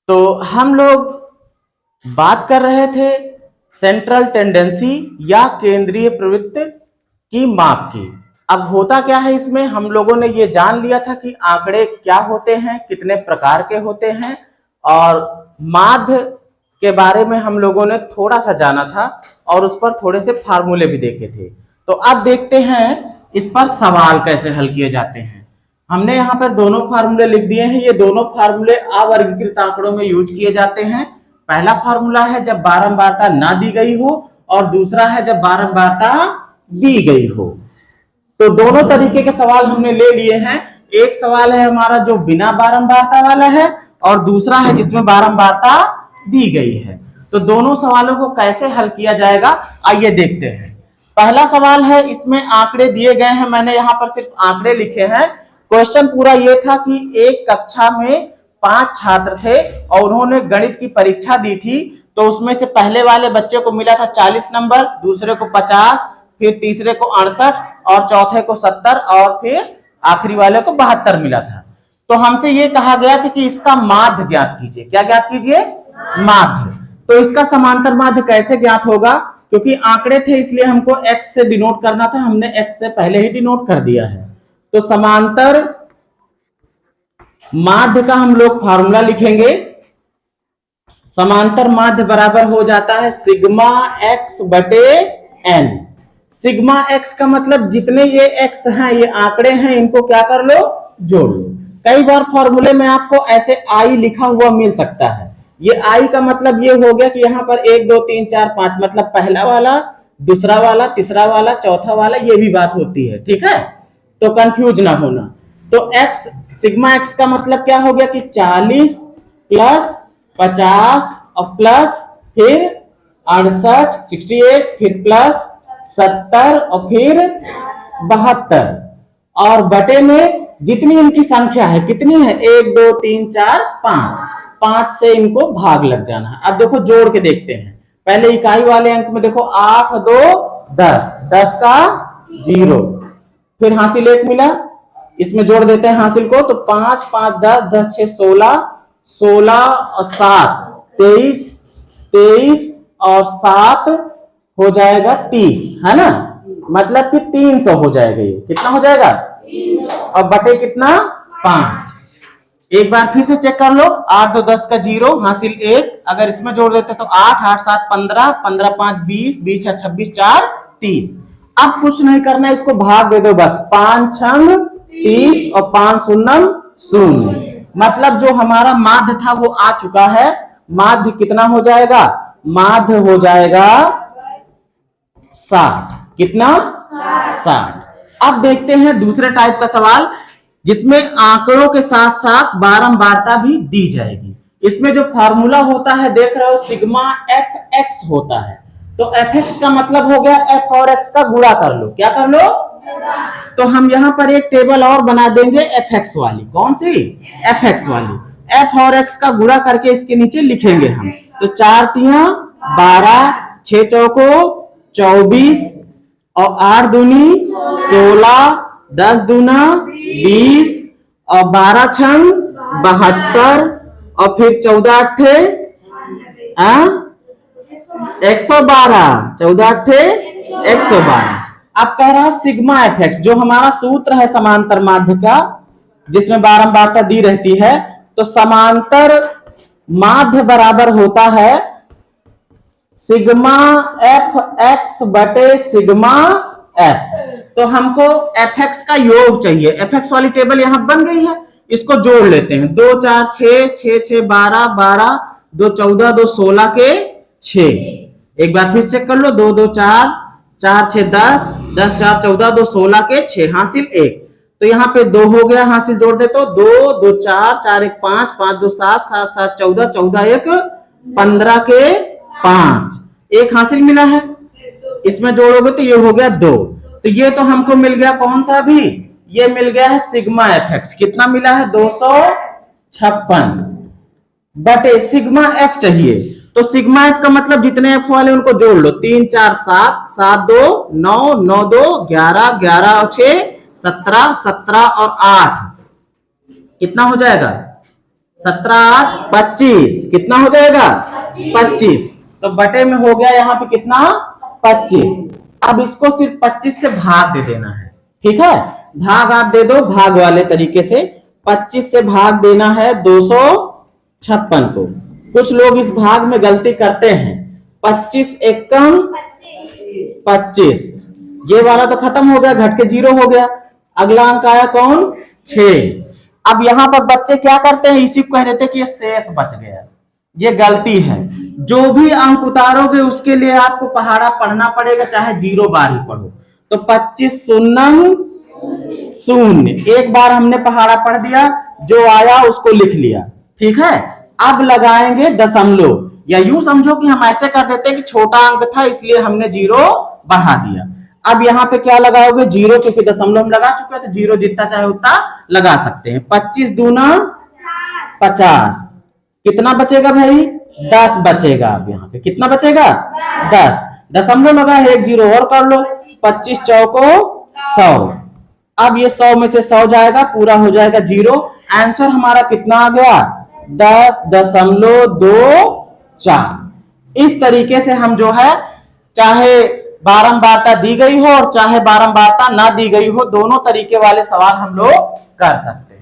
तो हम लोग बात कर रहे थे सेंट्रल टेंडेंसी या केंद्रीय प्रवृत्ति की माप की। अब होता क्या है, इसमें हम लोगों ने ये जान लिया था कि आंकड़े क्या होते हैं, कितने प्रकार के होते हैं, और माध्य के बारे में हम लोगों ने थोड़ा सा जाना था और उस पर थोड़े से फार्मूले भी देखे थे। तो अब देखते हैं इस पर सवाल कैसे हल किए जाते हैं। हमने यहाँ पर दोनों फार्मूले लिख दिए हैं। ये दोनों फार्मूले अवर्गीकृत आंकड़ों में यूज किए जाते हैं। पहला फार्मूला है जब बारंबारता ना दी गई हो, और दूसरा है जब बारंबारता दी गई हो। तो दोनों तरीके के सवाल हमने ले लिए हैं। एक सवाल है हमारा जो बिना बारंबारता वाला है, और दूसरा है जिसमें बारंबारता दी गई है। तो दोनों सवालों को कैसे हल किया जाएगा, आइए देखते हैं। पहला सवाल है, इसमें आंकड़े दिए गए हैं। मैंने यहाँ पर सिर्फ आंकड़े लिखे हैं। क्वेश्चन पूरा ये था कि एक कक्षा में 5 छात्र थे और उन्होंने गणित की परीक्षा दी थी। तो उसमें से पहले वाले बच्चे को मिला था 40 नंबर, दूसरे को 50, फिर तीसरे को 68 और चौथे को 70 और फिर आखिरी वाले को 72 मिला था। तो हमसे ये कहा गया था कि इसका माध्य ज्ञात कीजिए। क्या ज्ञात कीजिए? माध्य। तो इसका समांतर माध्य कैसे ज्ञात होगा? क्योंकि आंकड़े थे इसलिए हमको x से डिनोट करना था। हमने x से पहले ही डिनोट कर दिया है। तो समांतर माध्य का हम लोग फार्मूला लिखेंगे। समांतर माध्य बराबर हो जाता है सिग्मा x बटे n। सिग्मा x का मतलब जितने ये x हैं, ये आंकड़े हैं, इनको क्या कर लो? जोड़ लो। कई बार फॉर्मूले में आपको ऐसे i लिखा हुआ मिल सकता है। ये i का मतलब ये हो गया कि यहाँ पर 1 2 3 4 5 मतलब पहला वाला, दूसरा वाला, तीसरा वाला, चौथा वाला, ये भी बात होती है। ठीक है, तो कंफ्यूज ना होना। तो x सिग्मा x का मतलब क्या हो गया कि 40 प्लस 50 और प्लस फिर 68 68 फिर प्लस 70 और फिर 72 और बटे में जितनी इनकी संख्या है, कितनी है? 1 2 3 4 5 से इनको भाग लग जाना है। अब देखो जोड़ के देखते हैं। पहले इकाई वाले अंक में देखो 8 2 10, 10 का 0, फिर हासिल 1 मिला, इसमें जोड़ देते हैं हासिल को। तो 5 5 10 10 6 16, 16 और 7 23, 23 और 7 हो जाएगा 30, है ना? मतलब कि 300 हो जाएगा। ये कितना हो जाएगा? 300। और बटे कितना? 5। एक बार फिर से चेक कर लो। 8 2 10 का 0, हासिल 1। अगर इसमें जोड़ देते तो 8 8 7 15, 15 5 20, 20 6 26, 4 30। अब कुछ नहीं करना है, इसको भाग दे दो बस। 5 6 30 और 5 शून्य 0। मतलब जो हमारा माध्य था वो आ चुका है। माध्य कितना हो जाएगा? माध्य हो जाएगा 60। कितना? 60। अब देखते हैं दूसरे टाइप का सवाल, जिसमें आंकड़ों के साथ साथ बारंबारता भी दी जाएगी। इसमें जो फार्मूला होता है, देख रहे हो, सिग्मा एफ एक्स होता है। तो एफ एक्स का मतलब हो गया एफ और एक्स का गुणा कर लो। क्या कर लो? तो हम यहाँ पर एक टेबल और बना देंगे एफ एक्स वाली। कौन सी? एफ एक्स वाली। एफ और एक्स का गुणा करके इसके नीचे लिखेंगे हम। तो 4 3 12, 6 चौको 24 और 8 दूनी 16, 10 दूना 20 और 12 छंग 72 और फिर 14 अट्ठे 112, 14 अट्ठे 112। अब कह रहा सिग्मा एफ एक्स, जो हमारा सूत्र है समांतर माध्य का, जिसमें बारंबारता दी रहती है। तो समांतर माध्य बराबर होता है सिग्मा एफ एक्स बटे सिग्मा एफ। तो हमको एफ एक्स का योग चाहिए। एफ एक्स वाली टेबल यहां बन गई है, इसको जोड़ लेते हैं। 2 4 6 6 6 12 12, 2 14, 2 16 के 6। एक बार फिर चेक कर लो। 2 2 4 4 6 10, 10 4 14, 2 16 के 6, हासिल 1। तो यहाँ पे 2 हो गया, हासिल जोड़ दे तो 2 2 4 4 1 5 5 2 7 7 7 14, 14 1 15 के 5, एक हासिल मिला है। इसमें जोड़ोगे तो ये हो गया 2। तो ये तो हमको मिल गया कौन सा भी? ये मिल गया है सिग्मा एफ एक्स। कितना मिला है? 256 बटे सिग्मा एफ चाहिए। तो सिग्मा एफ का मतलब जितने एफ वाले उनको जोड़ लो। 3 4 7, 7 2 9, 9 2 11, 11 और 6 17, 17 और 8 कितना हो जाएगा? 17 25 कितना हो जाएगा 25। तो बटे में हो गया यहाँ पे कितना 25। अब इसको सिर्फ 25 से भाग दे देना है। ठीक है, भाग आप दे दो भाग वाले तरीके से। 25 से भाग देना है 256 को। कुछ लोग इस भाग में गलती करते हैं। 25 एकम 25, ये वाला तो खत्म हो गया, घट के 0 हो गया। अगला अंक आया कौन 6। अब यहां पर बच्चे क्या करते हैं, इसी को कह देते हैं कि ये शेष बच गया। ये गलती है। जो भी अंक उतारोगे उसके लिए आपको पहाड़ा पढ़ना पड़ेगा, चाहे 0 बार ही पढ़ो। तो 25 शून्य शून्य, एक बार हमने पहाड़ा पढ़ दिया, जो आया उसको लिख लिया। ठीक है, अब लगाएंगे दशमलव, या यूं समझो कि हम ऐसे कर देते हैं कि छोटा अंक था इसलिए हमने 0 बढ़ा दिया। अब यहाँ पे क्या लगाओगे 0, क्योंकि दशमलव हम लगा चुके हैं तो 0 जितना चाहे उतना लगा सकते हैं। 25 दूना 50, कितना बचेगा भाई 10 बचेगा। अब यहाँ पे कितना बचेगा 10, दशमलव लगा है 1 0 और कर लो। 25 चौको 100। अब ये 100 में से 100 जाएगा, पूरा हो जाएगा 0। आंसर हमारा कितना आ गया 10.24। इस तरीके से हम जो है, चाहे बारंबारता दी गई हो और चाहे बारंबारता ना दी गई हो, दोनों तरीके वाले सवाल हम लोग कर सकते हैं।